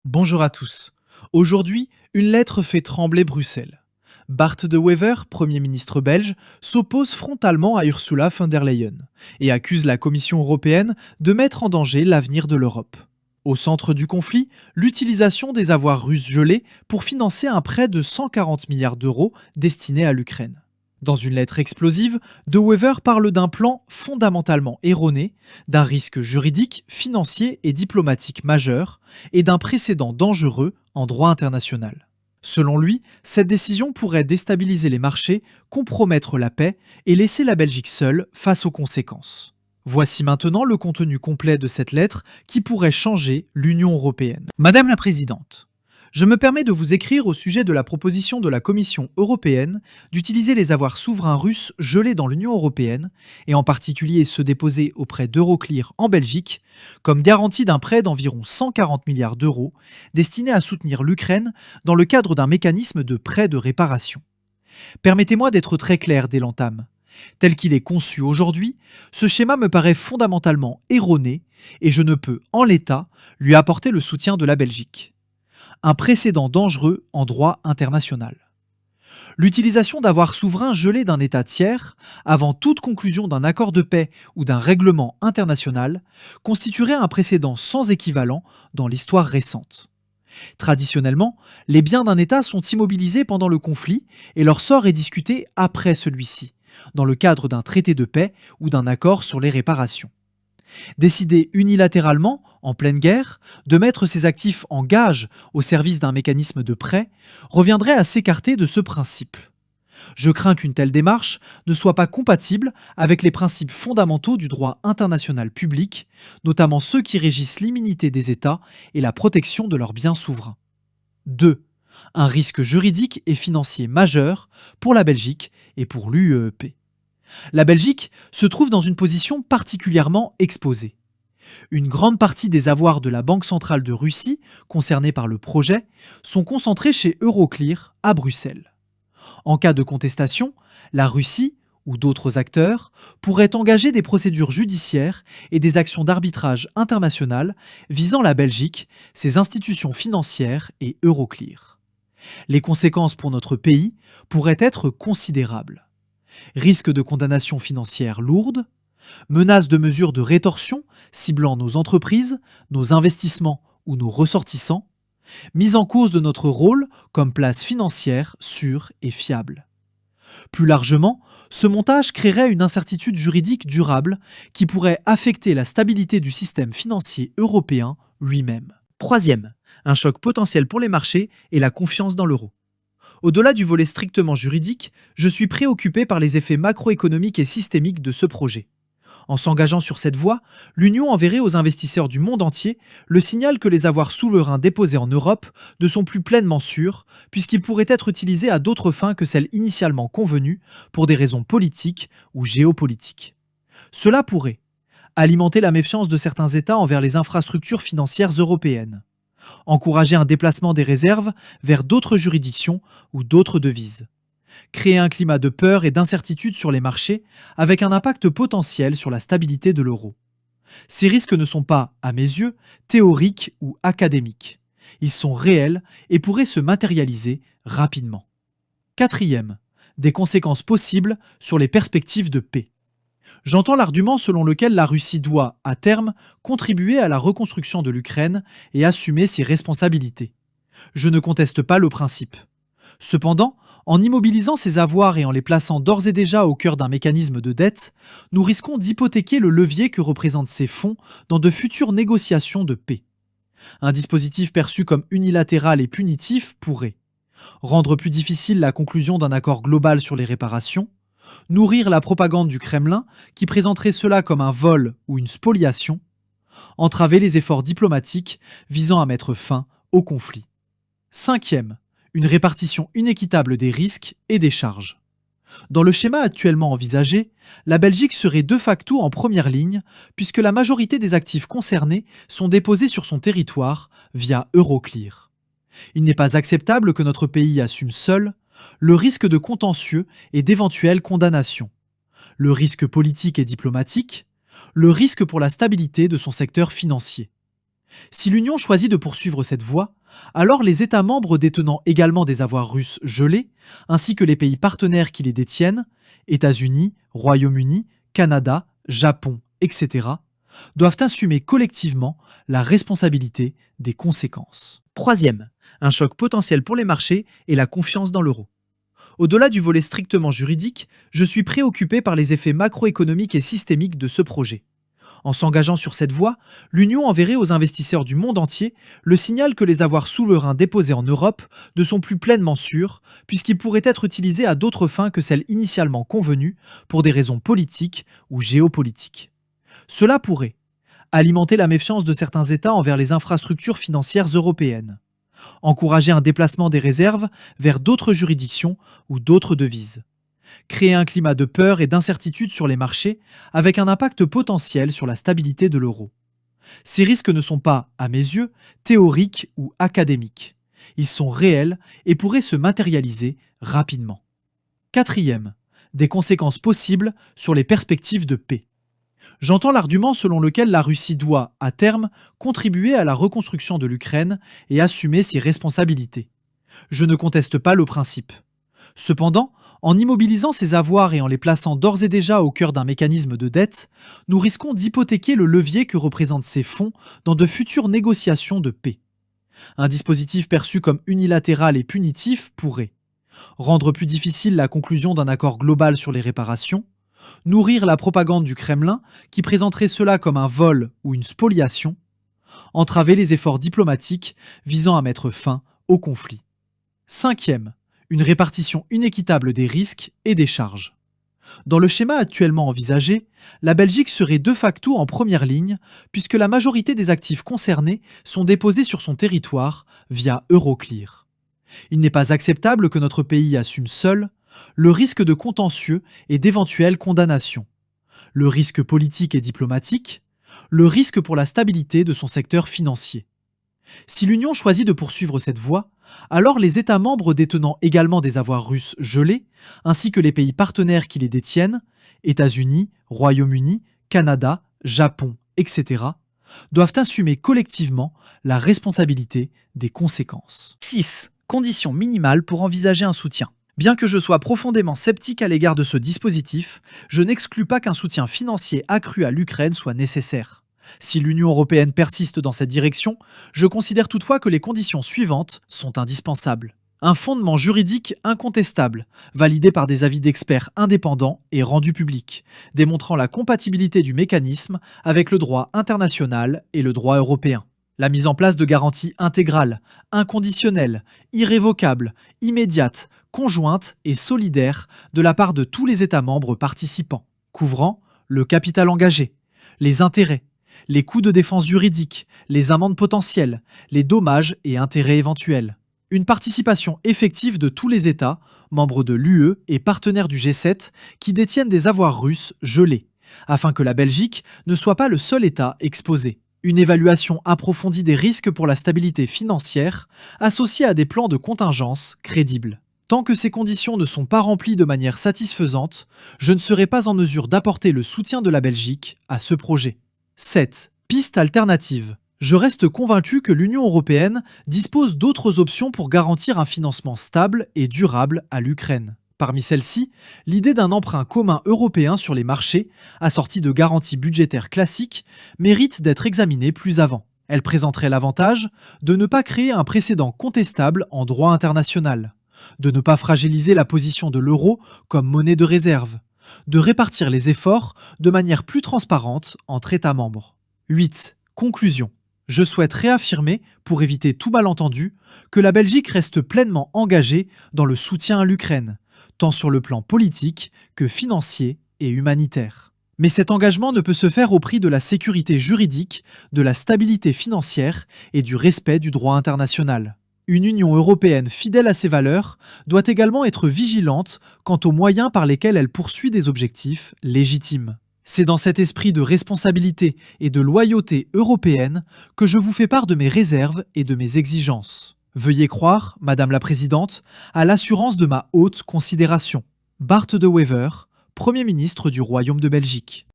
Bonjour à tous. Aujourd'hui, une lettre fait trembler Bruxelles. Bart de Wever, Premier ministre belge, s'oppose frontalement à Ursula von der Leyen et accuse la Commission européenne de mettre en danger l'avenir de l'Europe. Au centre du conflit, l'utilisation des avoirs russes gelés pour financer un prêt de 140 milliards d'euros destiné à l'Ukraine. Dans une lettre explosive, De Wever parle d'un plan fondamentalement erroné, d'un risque juridique, financier et diplomatique majeur, et d'un précédent dangereux en droit international. Selon lui, cette décision pourrait déstabiliser les marchés, compromettre la paix et laisser la Belgique seule face aux conséquences. Voici maintenant le contenu complet de cette lettre qui pourrait changer l'Union européenne. Madame la Présidente, je me permets de vous écrire au sujet de la proposition de la Commission européenne d'utiliser les avoirs souverains russes gelés dans l'Union européenne, et en particulier ceux déposés auprès d'Euroclear en Belgique, comme garantie d'un prêt d'environ 140 milliards d'euros destiné à soutenir l'Ukraine dans le cadre d'un mécanisme de prêt de réparation. Permettez-moi d'être très clair dès l'entame. Tel qu'il est conçu aujourd'hui, ce schéma me paraît fondamentalement erroné et je ne peux, en l'état, lui apporter le soutien de la Belgique. Un précédent dangereux en droit international. L'utilisation d'avoirs souverains gelés d'un État tiers, avant toute conclusion d'un accord de paix ou d'un règlement international, constituerait un précédent sans équivalent dans l'histoire récente. Traditionnellement, les biens d'un État sont immobilisés pendant le conflit et leur sort est discuté après celui-ci, dans le cadre d'un traité de paix ou d'un accord sur les réparations. Décider unilatéralement, en pleine guerre, de mettre ses actifs en gage au service d'un mécanisme de prêt reviendrait à s'écarter de ce principe. Je crains qu'une telle démarche ne soit pas compatible avec les principes fondamentaux du droit international public, notamment ceux qui régissent l'immunité des États et la protection de leurs biens souverains. 2. Un risque juridique et financier majeur pour la Belgique et pour l'UEEP. La Belgique se trouve dans une position particulièrement exposée. Une grande partie des avoirs de la Banque centrale de Russie, concernés par le projet, sont concentrés chez Euroclear, à Bruxelles. En cas de contestation, la Russie, ou d'autres acteurs, pourraient engager des procédures judiciaires et des actions d'arbitrage international visant la Belgique, ses institutions financières et Euroclear. Les conséquences pour notre pays pourraient être considérables. Risque de condamnation financière lourde, menace de mesures de rétorsion ciblant nos entreprises, nos investissements ou nos ressortissants, mise en cause de notre rôle comme place financière sûre et fiable. Plus largement, ce montage créerait une incertitude juridique durable qui pourrait affecter la stabilité du système financier européen lui-même. Troisième, un choc potentiel pour les marchés et la confiance dans l'euro. Au-delà du volet strictement juridique, je suis préoccupé par les effets macroéconomiques et systémiques de ce projet. En s'engageant sur cette voie, l'Union enverrait aux investisseurs du monde entier le signal que les avoirs souverains déposés en Europe ne sont plus pleinement sûrs, puisqu'ils pourraient être utilisés à d'autres fins que celles initialement convenues, pour des raisons politiques ou géopolitiques. Cela pourrait alimenter la méfiance de certains États envers les infrastructures financières européennes, encourager un déplacement des réserves vers d'autres juridictions ou d'autres devises, créer un climat de peur et d'incertitude sur les marchés avec un impact potentiel sur la stabilité de l'euro. Ces risques ne sont pas, à mes yeux, théoriques ou académiques. Ils sont réels et pourraient se matérialiser rapidement. Quatrième, des conséquences possibles sur les perspectives de paix. J'entends l'argument selon lequel la Russie doit, à terme, contribuer à la reconstruction de l'Ukraine et assumer ses responsabilités. Je ne conteste pas le principe. Cependant, en immobilisant ces avoirs et en les plaçant d'ores et déjà au cœur d'un mécanisme de dette, nous risquons d'hypothéquer le levier que représentent ces fonds dans de futures négociations de paix. Un dispositif perçu comme unilatéral et punitif pourrait rendre plus difficile la conclusion d'un accord global sur les réparations, nourrir la propagande du Kremlin qui présenterait cela comme un vol ou une spoliation, entraver les efforts diplomatiques visant à mettre fin au conflit. Cinquième, une répartition inéquitable des risques et des charges. Dans le schéma actuellement envisagé, la Belgique serait de facto en première ligne puisque la majorité des actifs concernés sont déposés sur son territoire via Euroclear. Il n'est pas acceptable que notre pays assume seul le risque de contentieux et d'éventuelles condamnations, le risque politique et diplomatique, le risque pour la stabilité de son secteur financier. Si l'Union choisit de poursuivre cette voie, alors les États membres détenant également des avoirs russes gelés, ainsi que les pays partenaires qui les détiennent, États-Unis, Royaume-Uni, Canada, Japon, etc., doivent assumer collectivement la responsabilité des conséquences. Troisième, un choc potentiel pour les marchés et la confiance dans l'euro. Au-delà du volet strictement juridique, je suis préoccupé par les effets macroéconomiques et systémiques de ce projet. En s'engageant sur cette voie, l'Union enverrait aux investisseurs du monde entier le signal que les avoirs souverains déposés en Europe ne sont plus pleinement sûrs, puisqu'ils pourraient être utilisés à d'autres fins que celles initialement convenues pour des raisons politiques ou géopolitiques. Cela pourrait alimenter la méfiance de certains États envers les infrastructures financières européennes, encourager un déplacement des réserves vers d'autres juridictions ou d'autres devises, créer un climat de peur et d'incertitude sur les marchés avec un impact potentiel sur la stabilité de l'euro. Ces risques ne sont pas, à mes yeux, théoriques ou académiques. Ils sont réels et pourraient se matérialiser rapidement. Quatrième, des conséquences possibles sur les perspectives de paix. J'entends l'argument selon lequel la Russie doit, à terme, contribuer à la reconstruction de l'Ukraine et assumer ses responsabilités. Je ne conteste pas le principe. Cependant, en immobilisant ces avoirs et en les plaçant d'ores et déjà au cœur d'un mécanisme de dette, nous risquons d'hypothéquer le levier que représentent ces fonds dans de futures négociations de paix. Un dispositif perçu comme unilatéral et punitif pourrait rendre plus difficile la conclusion d'un accord global sur les réparations, nourrir la propagande du Kremlin qui présenterait cela comme un vol ou une spoliation, entraver les efforts diplomatiques visant à mettre fin au conflit. Cinquième, une répartition inéquitable des risques et des charges. Dans le schéma actuellement envisagé, la Belgique serait de facto en première ligne puisque la majorité des actifs concernés sont déposés sur son territoire via Euroclear. Il n'est pas acceptable que notre pays assume seul le risque de contentieux et d'éventuelles condamnations, le risque politique et diplomatique, le risque pour la stabilité de son secteur financier. Si l'Union choisit de poursuivre cette voie, alors les États membres détenant également des avoirs russes gelés, ainsi que les pays partenaires qui les détiennent, États-Unis, Royaume-Uni, Canada, Japon, etc., doivent assumer collectivement la responsabilité des conséquences. 6. Conditions minimales pour envisager un soutien. Bien que je sois profondément sceptique à l'égard de ce dispositif, je n'exclus pas qu'un soutien financier accru à l'Ukraine soit nécessaire. Si l'Union européenne persiste dans cette direction, je considère toutefois que les conditions suivantes sont indispensables. Un fondement juridique incontestable, validé par des avis d'experts indépendants et rendu public, démontrant la compatibilité du mécanisme avec le droit international et le droit européen. La mise en place de garanties intégrales, inconditionnelles, irrévocables, immédiates, conjointes et solidaires de la part de tous les États membres participants, couvrant le capital engagé, les intérêts, les coûts de défense juridique, les amendes potentielles, les dommages et intérêts éventuels. Une participation effective de tous les États, membres de l'UE et partenaires du G7 qui détiennent des avoirs russes gelés, afin que la Belgique ne soit pas le seul État exposé. Une évaluation approfondie des risques pour la stabilité financière, associée à des plans de contingence crédibles. Tant que ces conditions ne sont pas remplies de manière satisfaisante, je ne serai pas en mesure d'apporter le soutien de la Belgique à ce projet. 7. Piste alternative. Je reste convaincu que l'Union européenne dispose d'autres options pour garantir un financement stable et durable à l'Ukraine. Parmi celles-ci, l'idée d'un emprunt commun européen sur les marchés, assorti de garanties budgétaires classiques, mérite d'être examinée plus avant. Elle présenterait l'avantage de ne pas créer un précédent contestable en droit international, de ne pas fragiliser la position de l'euro comme monnaie de réserve, de répartir les efforts de manière plus transparente entre États membres. 8. Conclusion. Je souhaite réaffirmer, pour éviter tout malentendu, que la Belgique reste pleinement engagée dans le soutien à l'Ukraine, tant sur le plan politique que financier et humanitaire. Mais cet engagement ne peut se faire au prix de la sécurité juridique, de la stabilité financière et du respect du droit international. Une Union européenne fidèle à ses valeurs doit également être vigilante quant aux moyens par lesquels elle poursuit des objectifs légitimes. C'est dans cet esprit de responsabilité et de loyauté européenne que je vous fais part de mes réserves et de mes exigences. Veuillez croire, Madame la Présidente, à l'assurance de ma haute considération. Bart De Wever, Premier ministre du Royaume de Belgique.